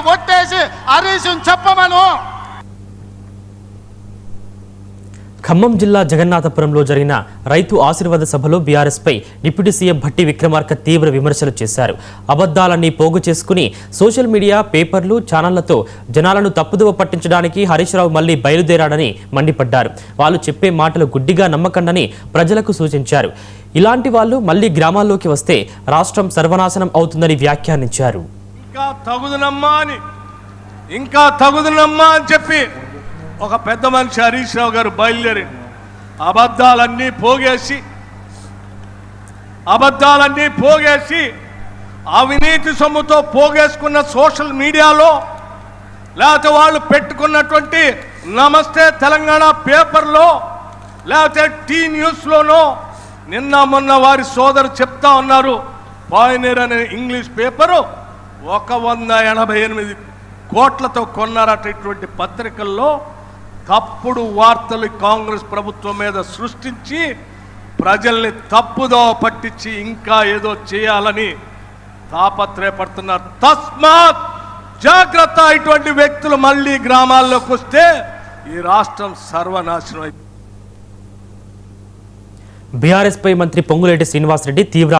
కొట్టేసి హరీష్ చెప్పమను. ఖమ్మం జిల్లా జగన్నాథపురంలో జరిగిన రైతు ఆశీర్వాద సభలో బీఆర్ఎస్ పై డిప్యూటీ సీఎం భట్టి విక్రమార్క తీవ్ర విమర్శలు చేశారు. అబద్ధాలన్నీ పోగు చేసుకుని సోషల్ మీడియా, పేపర్లు, ఛానళ్లతో జనాలను తప్పుదోవ పట్టించడానికి హరీష్ రావు మళ్లీ బయలుదేరాడని మండిపడ్డారు. వాళ్ళు చెప్పే మాటలు గుడ్డిగా నమ్మకండని ప్రజలకు సూచించారు. ఇలాంటి వాళ్ళు మళ్లీ గ్రామాల్లోకి వస్తే రాష్ట్రం సర్వనాశనం అవుతుందని వ్యాఖ్యానించారు. ఇంకా తగుదనమ్మా అని చెప్పి ఒక పెద్ద మనిషి హరీష్ రావు గారు బయలుదేరి అబద్ధాలన్నీ పోగేసి అవినీతి సొమ్ముతో పోగేసుకున్న సోషల్ మీడియాలో, లేకపోతే వాళ్ళు పెట్టుకున్నటువంటి నమస్తే తెలంగాణ పేపర్లో, లేకపోతే టీ న్యూస్లోనో, నిన్న మొన్న వారి సోదరు చెప్తా ఉన్నారు, పాయనీర్ అనే ఇంగ్లీష్ పేపరు 188 కోట్లతో కొన్నారట. ఇటువంటి పత్రికల్లో తప్పుడు వార్తలు కాంగ్రెస్ ప్రభుత్వం మీద సృష్టించి ప్రజల్ని తప్పుదోవ పట్టించి ఇంకా ఏదో చేయాలని తాపత్రయపడుతున్నారు. తస్మాత్ జాగ్రత్త, ఇటువంటి వ్యక్తులు మళ్ళీ గ్రామాల్లోకి వస్తే ఈ రాష్ట్రం సర్వనాశనం. బీఆర్ఎస్ పై మంత్రి పొంగులేటి శ్రీనివాసరెడ్డి తీవ్ర